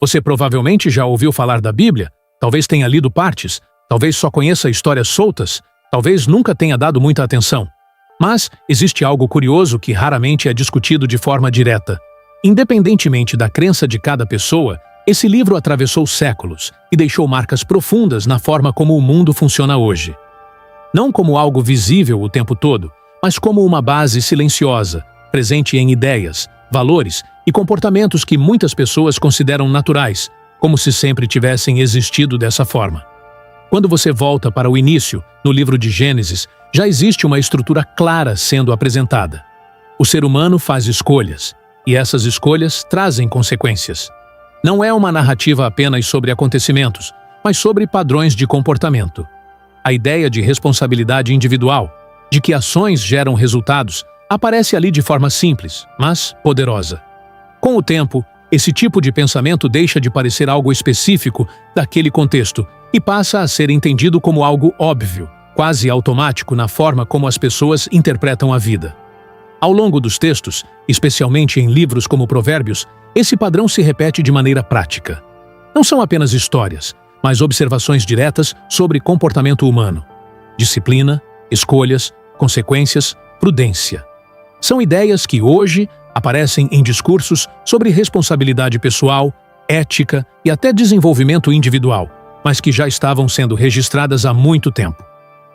Você provavelmente já ouviu falar da Bíblia, talvez tenha lido partes, talvez só conheça histórias soltas, talvez nunca tenha dado muita atenção. Mas existe algo curioso que raramente é discutido de forma direta. Independentemente da crença de cada pessoa, esse livro atravessou séculos e deixou marcas profundas na forma como o mundo funciona hoje. Não como algo visível o tempo todo, mas como uma base silenciosa, presente em ideias, valores e comportamentos que muitas pessoas consideram naturais, como se sempre tivessem existido dessa forma. Quando você volta para o início, no livro de Gênesis, já existe uma estrutura clara sendo apresentada. O ser humano faz escolhas, e essas escolhas trazem consequências. Não é uma narrativa apenas sobre acontecimentos, mas sobre padrões de comportamento. A ideia de responsabilidade individual, de que ações geram resultados, aparece ali de forma simples, mas poderosa. Com o tempo, esse tipo de pensamento deixa de parecer algo específico daquele contexto e passa a ser entendido como algo óbvio, quase automático na forma como as pessoas interpretam a vida. Ao longo dos textos, especialmente em livros como Provérbios, esse padrão se repete de maneira prática. Não são apenas histórias, mas observações diretas sobre comportamento humano. Disciplina, escolhas, consequências, prudência. São ideias que hoje aparecem em discursos sobre responsabilidade pessoal, ética e até desenvolvimento individual, mas que já estavam sendo registradas há muito tempo.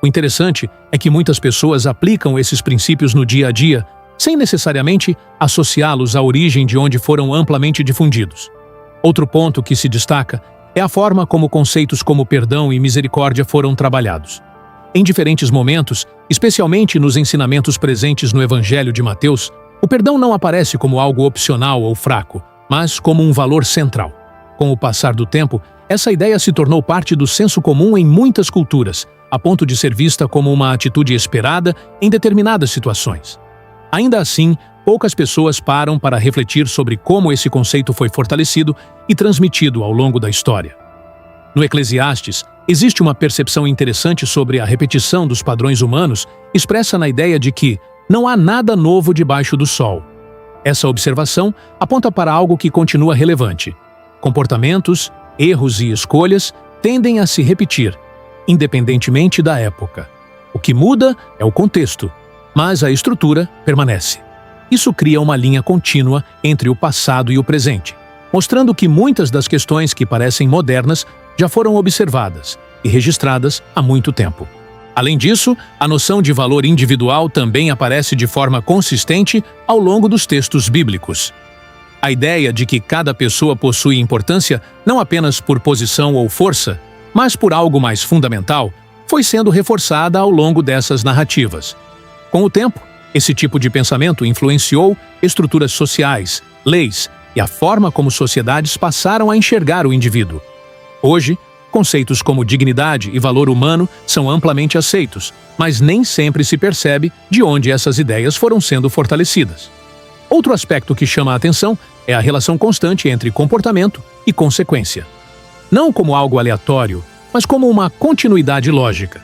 O interessante é que muitas pessoas aplicam esses princípios no dia a dia, sem necessariamente associá-los à origem de onde foram amplamente difundidos. Outro ponto que se destaca é a forma como conceitos como perdão e misericórdia foram trabalhados. Em diferentes momentos, especialmente nos ensinamentos presentes no Evangelho de Mateus, o perdão não aparece como algo opcional ou fraco, mas como um valor central. Com o passar do tempo, essa ideia se tornou parte do senso comum em muitas culturas, a ponto de ser vista como uma atitude esperada em determinadas situações. Ainda assim, poucas pessoas param para refletir sobre como esse conceito foi fortalecido e transmitido ao longo da história. No Eclesiastes, existe uma percepção interessante sobre a repetição dos padrões humanos, expressa na ideia de que não há nada novo debaixo do sol. Essa observação aponta para algo que continua relevante. Comportamentos, erros e escolhas tendem a se repetir, independentemente da época. O que muda é o contexto, mas a estrutura permanece. Isso cria uma linha contínua entre o passado e o presente, mostrando que muitas das questões que parecem modernas já foram observadas e registradas há muito tempo. Além disso, a noção de valor individual também aparece de forma consistente ao longo dos textos bíblicos. A ideia de que cada pessoa possui importância não apenas por posição ou força, mas por algo mais fundamental, foi sendo reforçada ao longo dessas narrativas. Com o tempo, esse tipo de pensamento influenciou estruturas sociais, leis e a forma como sociedades passaram a enxergar o indivíduo. Hoje, conceitos como dignidade e valor humano são amplamente aceitos, mas nem sempre se percebe de onde essas ideias foram sendo fortalecidas. Outro aspecto que chama a atenção é a relação constante entre comportamento e consequência. Não como algo aleatório, mas como uma continuidade lógica.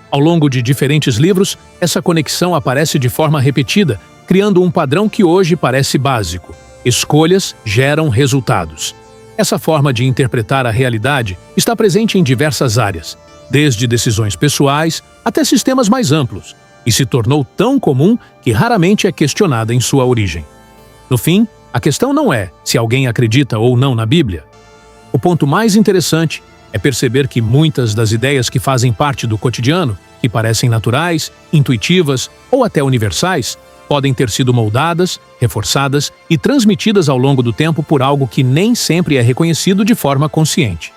Ao longo de diferentes livros, essa conexão aparece de forma repetida, criando um padrão que hoje parece básico. Escolhas geram resultados. Essa forma de interpretar a realidade está presente em diversas áreas, desde decisões pessoais até sistemas mais amplos, e se tornou tão comum que raramente é questionada em sua origem. No fim, a questão não é se alguém acredita ou não na Bíblia. O ponto mais interessante é perceber que muitas das ideias que fazem parte do cotidiano, que parecem naturais, intuitivas ou até universais, podem ter sido moldadas, reforçadas e transmitidas ao longo do tempo por algo que nem sempre é reconhecido de forma consciente.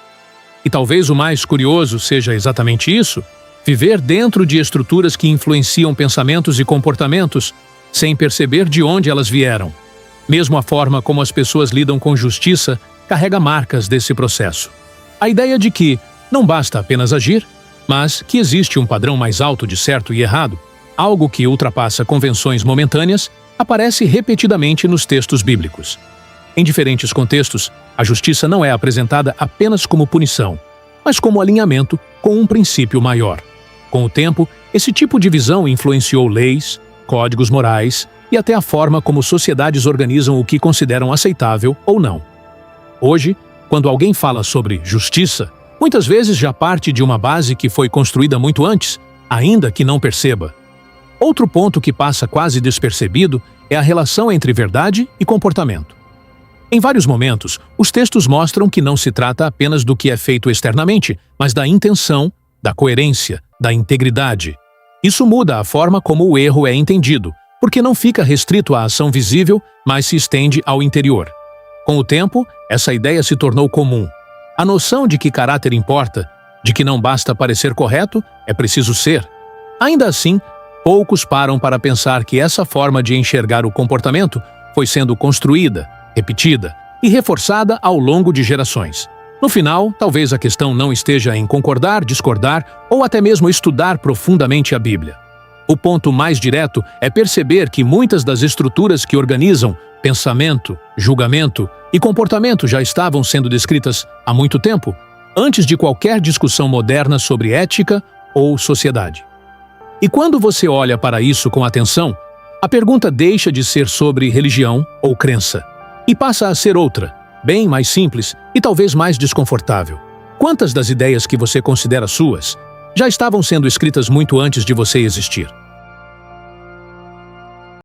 E talvez o mais curioso seja exatamente isso: viver dentro de estruturas que influenciam pensamentos e comportamentos sem perceber de onde elas vieram. Mesmo a forma como as pessoas lidam com justiça carrega marcas desse processo. A ideia de que não basta apenas agir, mas que existe um padrão mais alto de certo e errado, algo que ultrapassa convenções momentâneas, aparece repetidamente nos textos bíblicos. Em diferentes contextos, a justiça não é apresentada apenas como punição, mas como alinhamento com um princípio maior. Com o tempo, esse tipo de visão influenciou leis, códigos morais e até a forma como sociedades organizam o que consideram aceitável ou não. Hoje, Quando alguém fala sobre justiça, muitas vezes já parte de uma base que foi construída muito antes, ainda que não perceba. Outro ponto que passa quase despercebido é a relação entre verdade e comportamento. Em vários momentos, os textos mostram que não se trata apenas do que é feito externamente, mas da intenção, da coerência, da integridade. Isso muda a forma como o erro é entendido, porque não fica restrito à ação visível, mas se estende ao interior. Com o tempo, essa ideia se tornou comum. A noção de que caráter importa, de que não basta parecer correto, é preciso ser. Ainda assim, poucos param para pensar que essa forma de enxergar o comportamento foi sendo construída, repetida e reforçada ao longo de gerações. No final, talvez a questão não esteja em concordar, discordar ou até mesmo estudar profundamente a Bíblia. O ponto mais direto é perceber que muitas das estruturas que organizam pensamento, julgamento e comportamento já estavam sendo descritas há muito tempo, antes de qualquer discussão moderna sobre ética ou sociedade. E quando você olha para isso com atenção, a pergunta deixa de ser sobre religião ou crença e passa a ser outra, bem mais simples e talvez mais desconfortável. Quantas das ideias que você considera suas já estavam sendo escritas muito antes de você existir?